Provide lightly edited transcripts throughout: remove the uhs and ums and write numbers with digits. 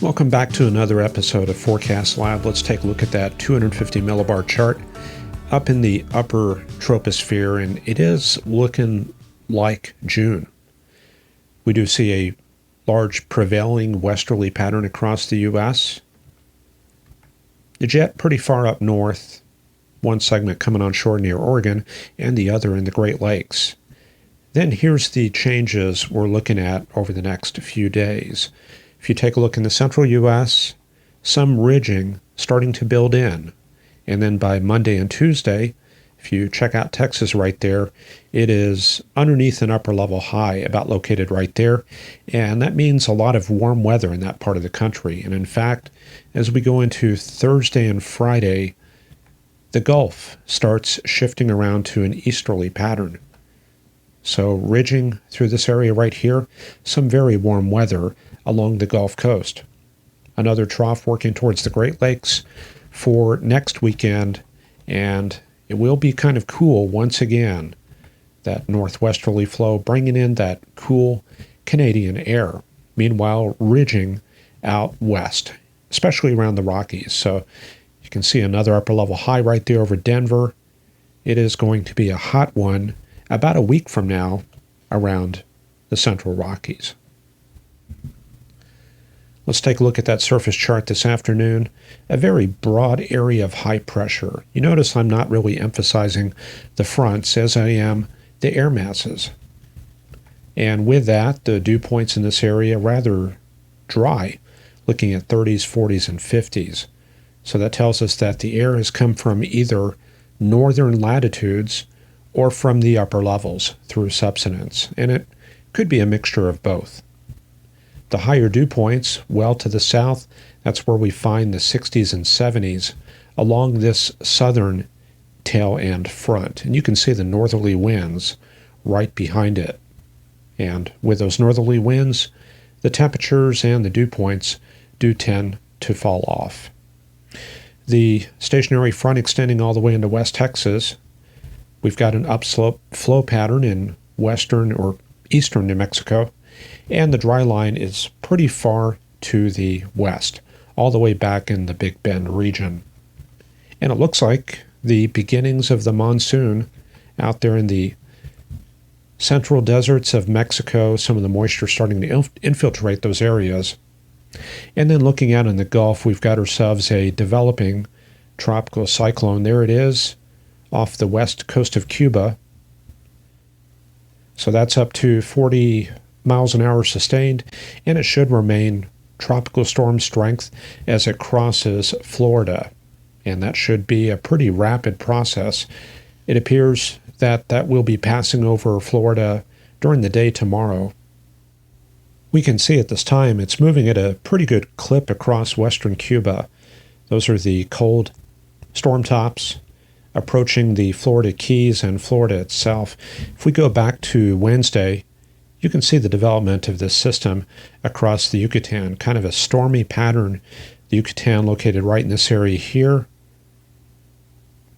Welcome back to another episode of Forecast Lab. Let's take a look at that 250 millibar chart up in the upper troposphere, and it is looking like June. We do see a large prevailing westerly pattern across the U.S. The jet pretty far up north, one segment coming on shore near Oregon and the other in the Great Lakes. Then here's the changes we're looking at over the next few days. If you take a look in the central U.S., some ridging starting to build in. And then by Monday and Tuesday, if you check out Texas right there, it is underneath an upper level high, about located right there. And that means a lot of warm weather in that part of the country. And in fact, as we go into Thursday and Friday, the Gulf starts shifting around to an easterly pattern. So ridging through this area right here, some very warm weather along the Gulf Coast. Another trough working towards the Great Lakes for next weekend, and it will be kind of cool once again. That northwesterly flow bringing in that cool Canadian air. Meanwhile, ridging out west, especially around the Rockies. So you can see another upper level high right there over Denver. It is going to be a hot one about a week from now around the central Rockies. Let's take a look at that surface chart this afternoon. A very broad area of high pressure. You notice I'm not really emphasizing the fronts as I am the air masses. And with that, the dew points in this area rather dry, looking at 30s, 40s, and 50s. So that tells us that the air has come from either northern latitudes or from the upper levels through subsidence. And it could be a mixture of both. The higher dew points, well to the south, that's where we find the 60s and 70s along this southern tail end front. And you can see the northerly winds right behind it. And with those northerly winds, the temperatures and the dew points do tend to fall off. The stationary front extending all the way into West Texas, we've got an upslope flow pattern in western or eastern New Mexico. And the dry line is pretty far to the west, all the way back in the Big Bend region. And it looks like the beginnings of the monsoon out there in the central deserts of Mexico, some of the moisture starting to infiltrate those areas. And then looking out in the Gulf, we've got ourselves a developing tropical cyclone. There it is off the west coast of Cuba. So that's up to 40 miles an hour sustained, and it should remain tropical storm strength as it crosses Florida. And that should be a pretty rapid process. It appears that that will be passing over Florida during the day tomorrow. We can see at this time it's moving at a pretty good clip across western Cuba. Those are the cold storm tops approaching the Florida Keys and Florida itself. If we go back to Wednesday, you can see the development of this system across the Yucatan, kind of a stormy pattern. The Yucatan located right in this area here.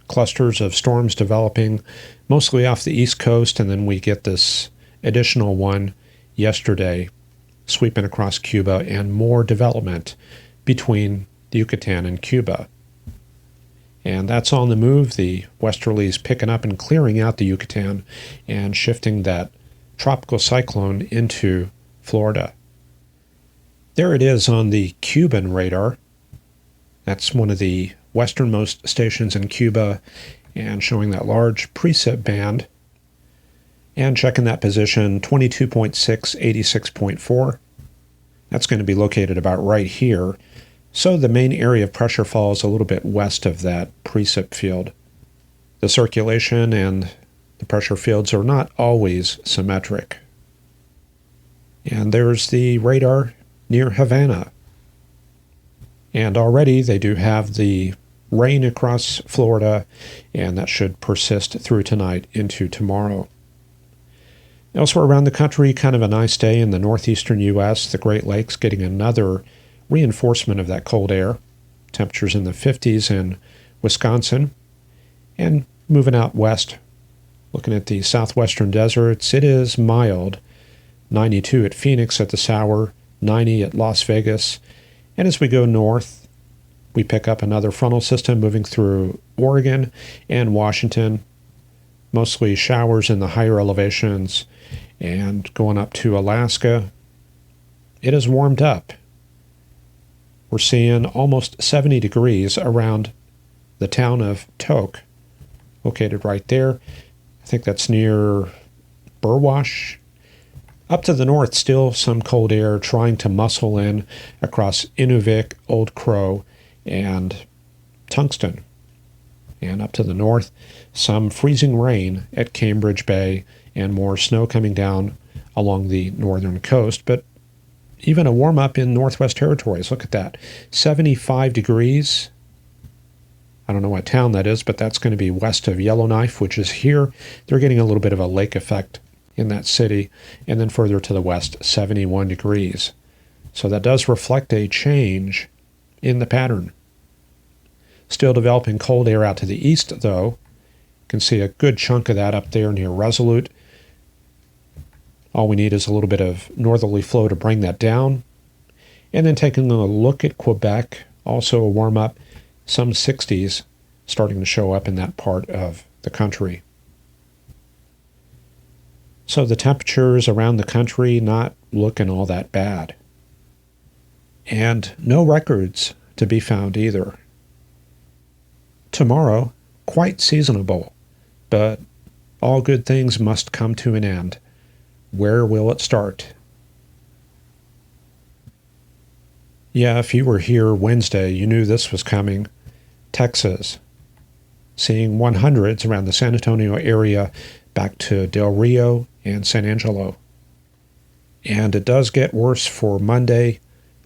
Clusters of storms developing mostly off the east coast, and then we get this additional one yesterday sweeping across Cuba, and more development between the Yucatan and Cuba. And that's on the move. The westerlies picking up and clearing out the Yucatan and shifting that tropical cyclone into Florida. There it is on the Cuban radar. That's one of the westernmost stations in Cuba, and showing that large precip band. And checking that position, 22.6, 86.4. That's going to be located about right here. So the main area of pressure falls a little bit west of that precip field. The circulation and the pressure fields are not always symmetric. And there's the radar near Havana. And already they do have the rain across Florida, and that should persist through tonight into tomorrow. Elsewhere around the country, kind of a nice day in the northeastern U.S., the Great Lakes getting another reinforcement of that cold air. Temperatures in the 50s in Wisconsin. And moving out west, looking at the southwestern deserts, it is mild. 92 at Phoenix at this hour, 90 at Las Vegas, And as we go north, we pick up another frontal system moving through Oregon and Washington, mostly showers in the higher elevations, and going up to Alaska. It has warmed up. We're seeing almost 70 degrees around the town of Tok, located right there. I think that's near Burwash. Up to the north, still some cold air trying to muscle in across Inuvik, Old Crow, and Tungsten. And up to the north, some freezing rain at Cambridge Bay and more snow coming down along the northern coast. But even a warm-up in Northwest Territories. Look at that. 75 degrees. I don't know what town that is, but that's going to be west of Yellowknife, which is here. They're getting a little bit of a lake effect in that city. And then further to the west, 71 degrees. So that does reflect a change in the pattern. Still developing cold air out to the east, though. You can see a good chunk of that up there near Resolute. All we need is a little bit of northerly flow to bring that down. And then taking a look at Quebec, also a warm-up, some 60s starting to show up in that part of the country. So the temperatures around the country not looking all that bad. And no records to be found either. Tomorrow, quite seasonable, but all good things must come to an end. Where will it start? Yeah, if you were here Wednesday, you knew this was coming. Texas, seeing 100s around the San Antonio area back to Del Rio and San Angelo. And it does get worse for Monday.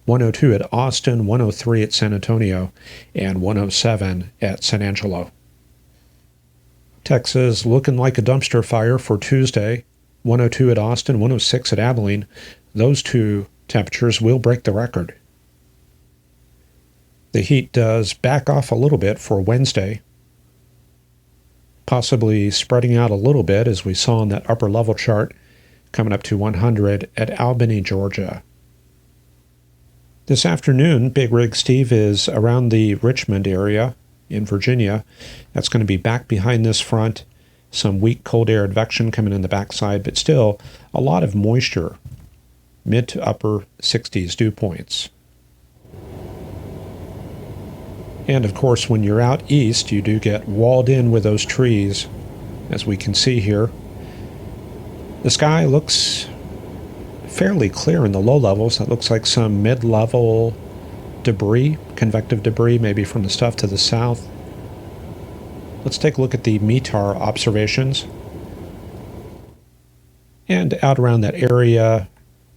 102 at Austin, 103 at San Antonio, and 107 at San Angelo. Texas looking like a dumpster fire for Tuesday. 102 at Austin, 106 at Abilene. Those two temperatures will break the record. The heat does back off a little bit for Wednesday, possibly spreading out a little bit as we saw in that upper level chart, coming up to 100 at Albany, Georgia. This afternoon, Big Rig Steve is around the Richmond area in Virginia. That's going to be back behind this front. Some weak cold air advection coming in the backside, but still a lot of moisture. Mid to upper 60s dew points. And of course, when you're out east, you do get walled in with those trees, as we can see here. The sky looks fairly clear in the low levels. That looks like some mid-level debris, convective debris, maybe from the stuff to the south. Let's take a look at the METAR observations. And out around that area,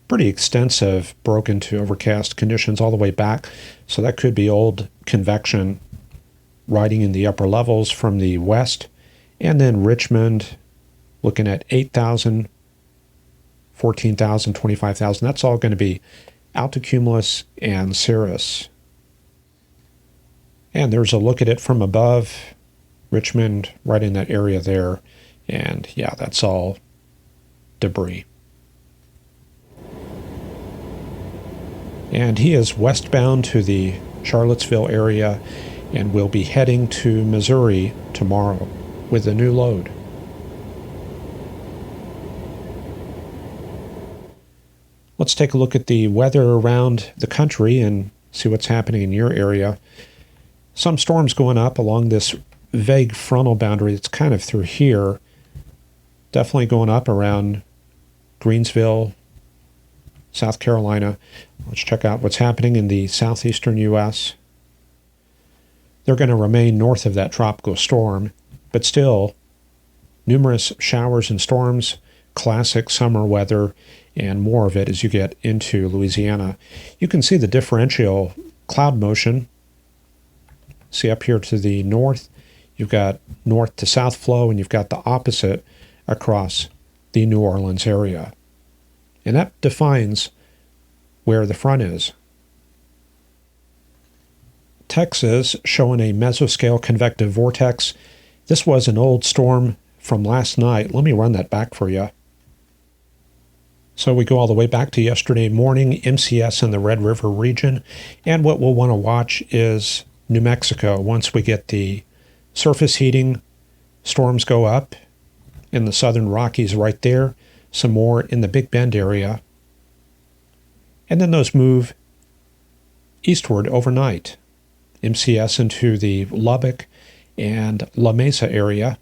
pretty extensive broken to overcast conditions all the way back. So that could be old convection riding in the upper levels from the west. And then Richmond, looking at 8,000, 14,000, 25,000. That's all going to be altocumulus and cirrus. And there's a look at it from above. Richmond, right in that area there. And yeah, that's all debris. And he is westbound to the Charlottesville area and will be heading to Missouri tomorrow with a new load. Let's take a look at the weather around the country and see what's happening in your area. Some storms going up along this vague frontal boundary that's kind of through here. Definitely going up around Greensville, South Carolina. Let's check out what's happening in the southeastern U.S. They're going to remain north of that tropical storm, but still numerous showers and storms, classic summer weather, and more of it as you get into Louisiana. You can see the differential cloud motion. See up here to the north, you've got north to south flow, and you've got the opposite across the New Orleans area. And that defines where the front is. Texas showing a mesoscale convective vortex. This was an old storm from last night. Let me run that back for you. So we go all the way back to yesterday morning, MCS in the Red River region. And what we'll want to watch is New Mexico. Once we get the surface heating, storms go up in the southern Rockies right there, some more in the Big Bend area. And then those move eastward overnight. MCS into the Lubbock and La Mesa area,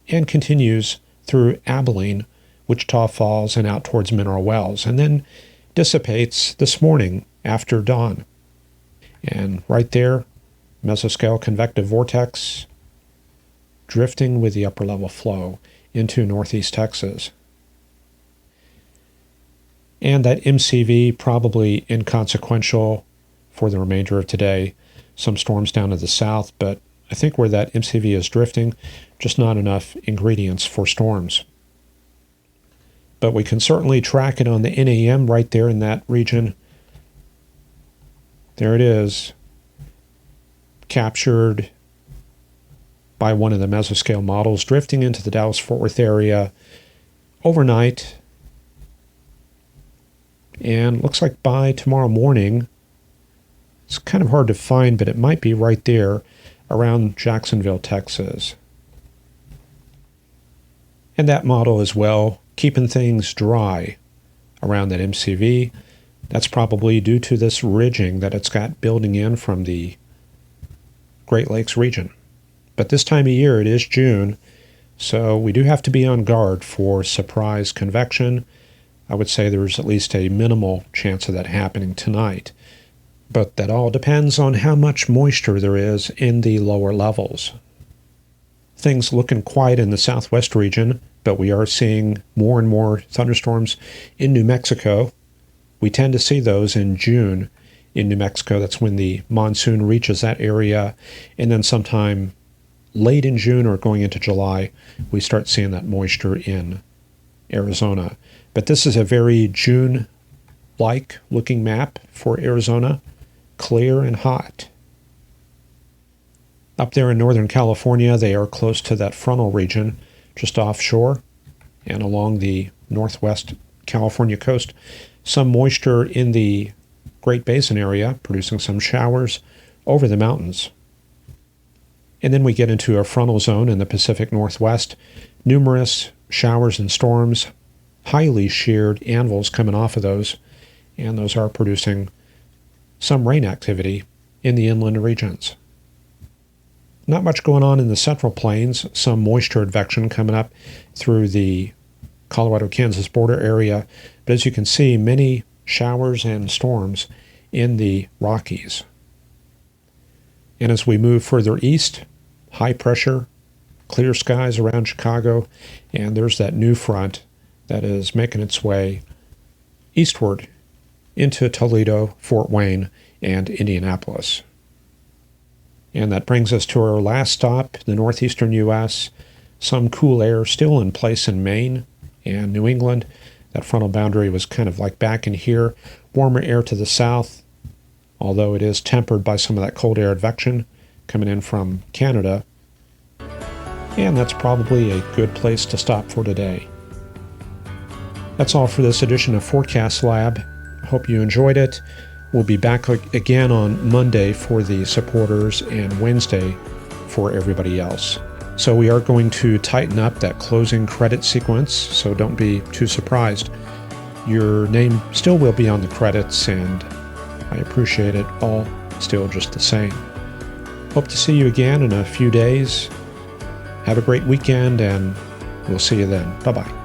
and continues through Abilene, Wichita Falls, and out towards Mineral Wells, and then dissipates this morning after dawn. And right there, mesoscale convective vortex drifting with the upper level flow into northeast Texas. And that MCV probably inconsequential for the remainder of today. Some storms down to the south, but I think where that MCV is drifting, just not enough ingredients for storms. But we can certainly track it on the NAM right there in that region. There it is, captured by one of the mesoscale models, drifting into the Dallas-Fort Worth area overnight. And looks like by tomorrow morning, it's kind of hard to find, but it might be right there around Jacksonville, Texas. And that model as well, keeping things dry around that MCV. That's probably due to this ridging that it's got building in from the Great Lakes region. But this time of year, it is June, so we do have to be on guard for surprise convection. I would say there's at least a minimal chance of that happening tonight. But that all depends on how much moisture there is in the lower levels. Things looking quiet in the southwest region, but we are seeing more and more thunderstorms in New Mexico. We tend to see those in June in New Mexico. That's when the monsoon reaches that area. And then sometime late in June or going into July, we start seeing that moisture in Arizona. But this is a very June-like looking map for Arizona. Clear and hot. Up there in Northern California, they are close to that frontal region, just offshore and along the northwest California coast. Some moisture in the Great Basin area, producing some showers over the mountains. And then we get into a frontal zone in the Pacific Northwest. Numerous showers and storms, highly sheared anvils coming off of those, and those are producing some rain activity in the inland regions. Not much going on in the Central Plains, some moisture advection coming up through the Colorado-Kansas border area, but as you can see, many showers and storms in the Rockies. And as we move further east, high pressure, clear skies around Chicago, and there's that new front that is making its way eastward into Toledo, Fort Wayne, and Indianapolis. And that brings us to our last stop, the northeastern U.S. Some cool air still in place in Maine and New England. That frontal boundary was kind of like back in here. Warmer air to the south, although it is tempered by some of that cold air advection coming in from Canada. And that's probably a good place to stop for today. That's all for this edition of Forecast Lab. I hope you enjoyed it. We'll be back again on Monday for the supporters and Wednesday for everybody else. So we are going to tighten up that closing credit sequence, so don't be too surprised. Your name still will be on the credits, and I appreciate it all still just the same. Hope to see you again in a few days. Have a great weekend, and we'll see you then. Bye-bye.